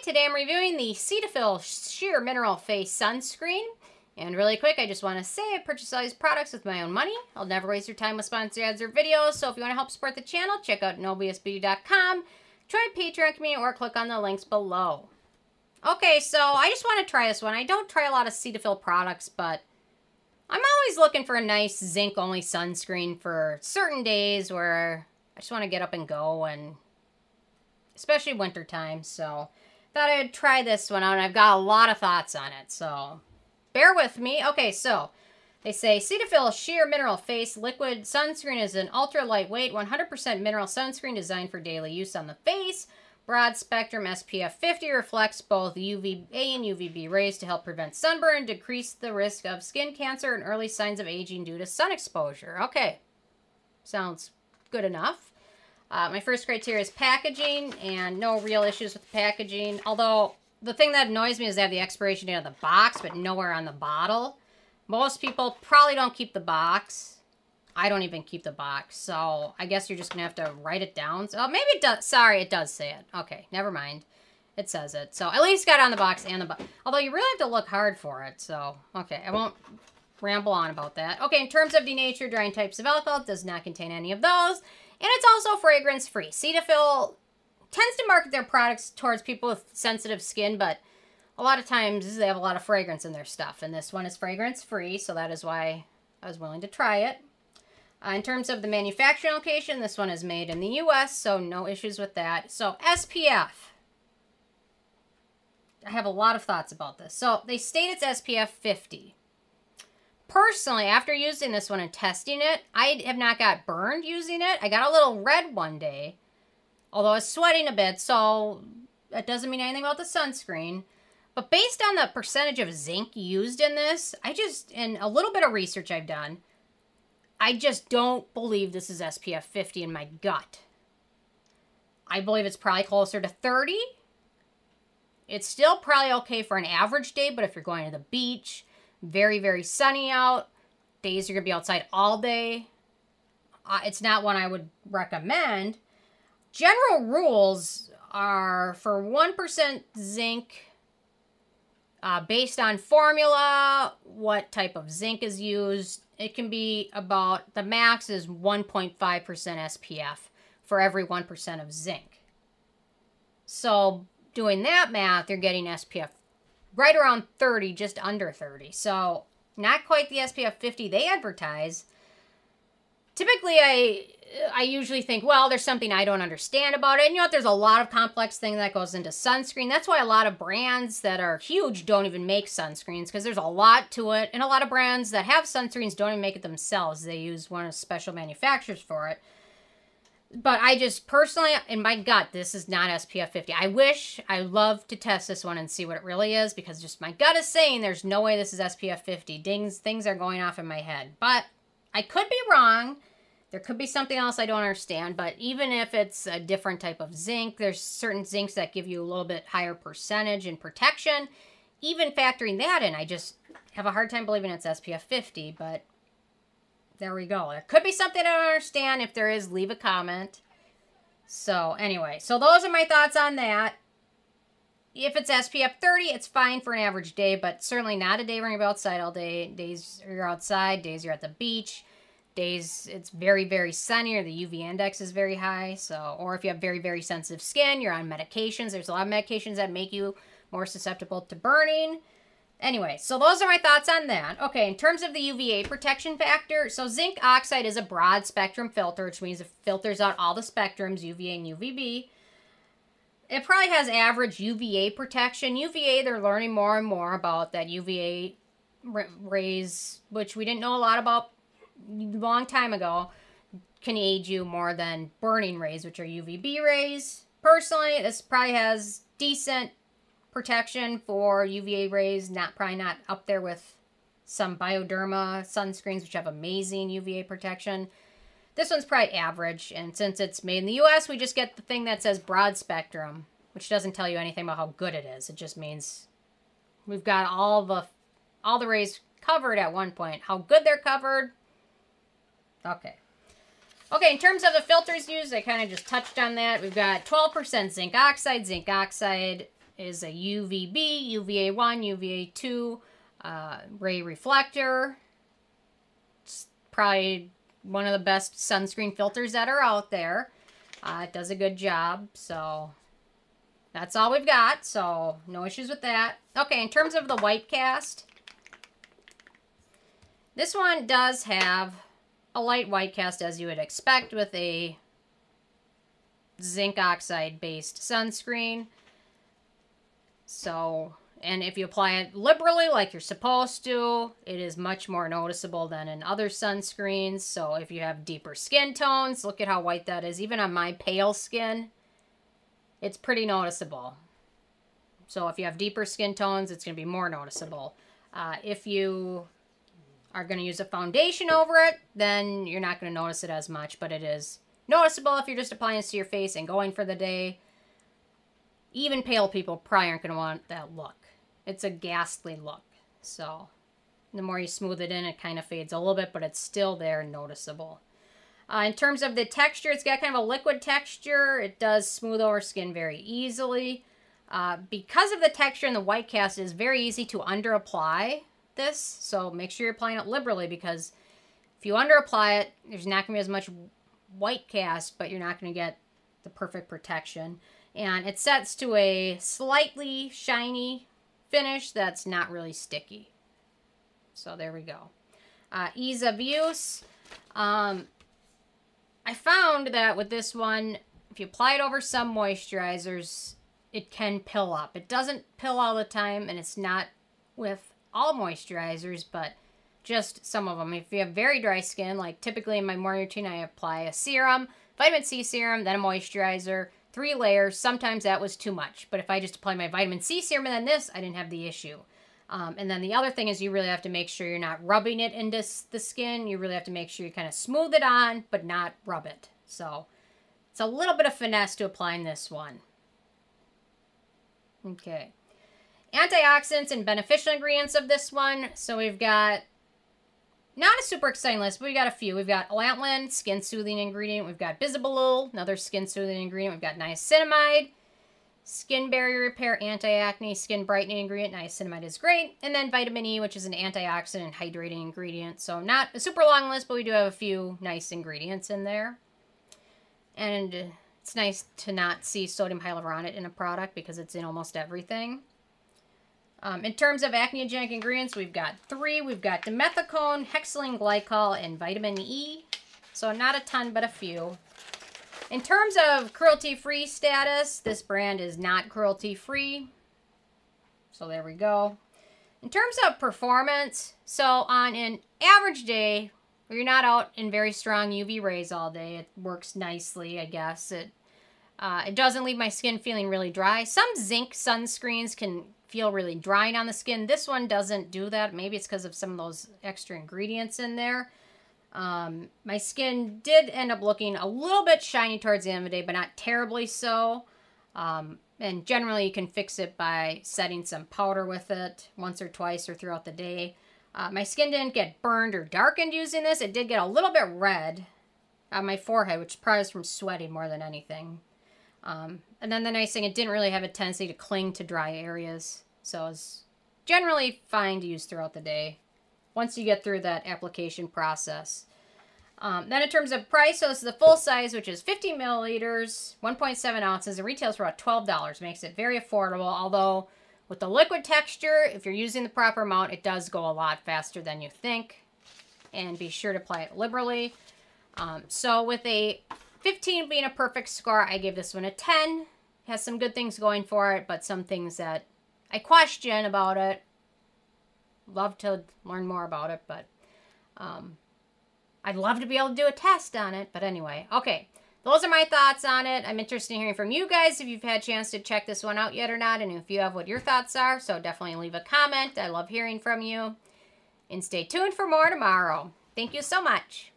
today I'm reviewing the Cetaphil Sheer Mineral Face Sunscreen. And really quick, I just want to say I purchased all these products with my own money. I'll never waste your time with sponsored ads or videos, so if you want to help support the channel, check out nobsbeauty.com, join Patreon community, or click on the links below. Okay, so I just want to try this one. I don't try a lot of Cetaphil products, but I'm always looking for a nice zinc-only sunscreen for certain days where I just want to get up and go, and especially wintertime, so thought I'd try this one out, and I've got a lot of thoughts on it, so bear with me. Okay, so they say Cetaphil Sheer Mineral Face Liquid Sunscreen is an ultra lightweight 100% mineral sunscreen designed for daily use on the face. Broad spectrum SPF 50 reflects both UVA and UVB rays to help prevent sunburn and decrease the risk of skin cancer and early signs of aging due to sun exposure. Okay, sounds good enough. My first criteria is packaging, and no real issues with the packaging. Although, the thing that annoys me is they have the expiration date on the box, but nowhere on the bottle. Most people probably don't keep the box. I don't even keep the box, so I guess you're just going to have to write it down. So maybe it does. Sorry, it does say it. Okay, never mind. It says it. So at least got it on the box and the box. Although you really have to look hard for it, so okay, I won't ramble on about that. Okay, in terms of Denature drying types of alcohol, it does not contain any of those. And it's also fragrance-free. Cetaphil tends to market their products towards people with sensitive skin, but a lot of times they have a lot of fragrance in their stuff. And this one is fragrance-free, so that is why I was willing to try it. In terms of the manufacturing location, this one is made in the US, so no issues with that. So SPF. I have a lot of thoughts about this. So they state it's SPF 50. Personally, after using this one and testing it, I have not got burned using it. I got a little red one day, although I was sweating a bit, so that doesn't mean anything about the sunscreen. But based on the percentage of zinc used in this, and a little bit of research I've done, I just don't believe this is SPF 50 in my gut. I believe it's probably closer to 30. It's still probably okay for an average day, but if you're going to the beach, very, very sunny out, days you're going to be outside all day, it's not one I would recommend. General rules are for 1% zinc, based on formula, what type of zinc is used. It can be about, the max is 1.5% SPF for every 1% of zinc. So doing that math, you're getting SPF right around 30, just under 30. So not quite the SPF 50 they advertise. Typically, I usually think, well, there's something I don't understand about it. And you know what? There's a lot of complex thing that goes into sunscreen. That's why a lot of brands that are huge don't even make sunscreens, because there's a lot to it. And a lot of brands that have sunscreens don't even make it themselves. They use one of the special manufacturers for it. But I just personally, in my gut, this is not SPF 50. I'd love to test this one and see what it really is, because just my gut is saying there's no way this is SPF 50. Things are going off in my head. But I could be wrong. There could be something else I don't understand, but even if it's a different type of zinc, there's certain zincs that give you a little bit higher percentage in protection. Even factoring that in, I just have a hard time believing it's SPF 50, but there we go. There could be something I don't understand. If there is, leave a comment. So anyway, so those are my thoughts on that. If it's SPF 30, it's fine for an average day, but certainly not a day where you're outside all day. Days you're outside, days you're at the beach, days it's very, very sunny or the UV index is very high. So, or if you have very, very sensitive skin, you're on medications. There's a lot of medications that make you more susceptible to burning. Anyway, so those are my thoughts on that. Okay, in terms of the UVA protection factor, so zinc oxide is a broad spectrum filter, which means it filters out all the spectrums, UVA and UVB. It probably has average UVA protection. UVA, they're learning more and more about that UVA rays, which we didn't know a lot about a long time ago, can aid you more than burning rays, which are UVB rays. Personally, this probably has decent protection for UVA rays, probably not up there with some Bioderma sunscreens, which have amazing UVA protection. This one's probably average, and since it's made in the US, we just get the thing that says broad spectrum, which doesn't tell you anything about how good it is. It just means we've got all the rays covered at one point. How good they're covered, okay. Okay, in terms of the filters used, I kind of just touched on that. We've got 12% zinc oxide. Zinc oxide is a UVB, UVA1, UVA2 ray reflector. It's probably one of the best sunscreen filters that are out there. It does a good job, so that's all we've got, so no issues with that. Okay, in terms of the white cast, this one does have a light white cast as you would expect with a zinc oxide based sunscreen. So, and if you apply it liberally like you're supposed to, it is much more noticeable than in other sunscreens. So if you have deeper skin tones, look at how white that is. Even on my pale skin, it's pretty noticeable. So if you have deeper skin tones, it's going to be more noticeable. If you are going to use a foundation over it, then you're not going to notice it as much, but it is noticeable if you're just applying this to your face and going for the day. Even pale people probably aren't going to want that look. It's a ghastly look. So the more you smooth it in, it kind of fades a little bit, but it's still there and noticeable. In terms of the texture, it's got kind of a liquid texture. It does smooth over skin very easily. Because of the texture in the white cast, it is very easy to under-apply this. So make sure you're applying it liberally, because if you under-apply it, there's not going to be as much white cast, but you're not going to get the perfect protection. And it sets to a slightly shiny finish that's not really sticky. So there we go. Ease of use. I found that with this one, if you apply it over some moisturizers, it can pill up. It doesn't pill all the time, and it's not with all moisturizers, but just some of them. If you have very dry skin, like typically in my morning routine, I apply a serum, vitamin C serum, then a moisturizer, 3 layers. Sometimes that was too much, but if I just apply my vitamin C serum and then this, I didn't have the issue. And then the other thing is you really have to make sure you're not rubbing it into the skin. You really have to make sure you kind of smooth it on, but not rub it. So it's a little bit of finesse to applying this one. Okay. Antioxidants and beneficial ingredients of this one. So we've got, not a super exciting list, but we got a few. We've got lanolin, skin soothing ingredient. We've got bisabolol, another skin soothing ingredient. We've got niacinamide, skin barrier repair, anti-acne, skin brightening ingredient. Niacinamide is great. And then vitamin E, which is an antioxidant and hydrating ingredient. So not a super long list, but we do have a few nice ingredients in there. And it's nice to not see sodium hyaluronate in a product because it's in almost everything. In terms of acneogenic ingredients, we've got 3. We've got dimethicone, hexylene glycol, and vitamin E. So not a ton, but a few. In terms of cruelty-free status, this brand is not cruelty-free. So there we go. In terms of performance, so on an average day, where you're not out in very strong UV rays all day, it works nicely, I guess. It doesn't leave my skin feeling really dry. Some zinc sunscreens can feel really drying on the skin. This one doesn't do that. Maybe it's because of some of those extra ingredients in there. My skin did end up looking a little bit shiny towards the end of the day, but not terribly so. And generally you can fix it by setting some powder with it once or twice or throughout the day. My skin didn't get burned or darkened using this. It did get a little bit red on my forehead, which probably is from sweating more than anything. And then the nice thing, it didn't really have a tendency to cling to dry areas. So it's generally fine to use throughout the day once you get through that application process. Then in terms of price, so this is the full size, which is 50 milliliters, 1.7 ounces. It retails for about $12. Makes it very affordable, although with the liquid texture, if you're using the proper amount, it does go a lot faster than you think. And be sure to apply it liberally. So with a 15 being a perfect score, I give this one a 10. It has some good things going for it, but some things that I question about it. Love to learn more about it, but I'd love to be able to do a test on it. But anyway, okay. Those are my thoughts on it. I'm interested in hearing from you guys if you've had a chance to check this one out yet or not, and if you have, what your thoughts are. So definitely leave a comment. I love hearing from you. And stay tuned for more tomorrow. Thank you so much.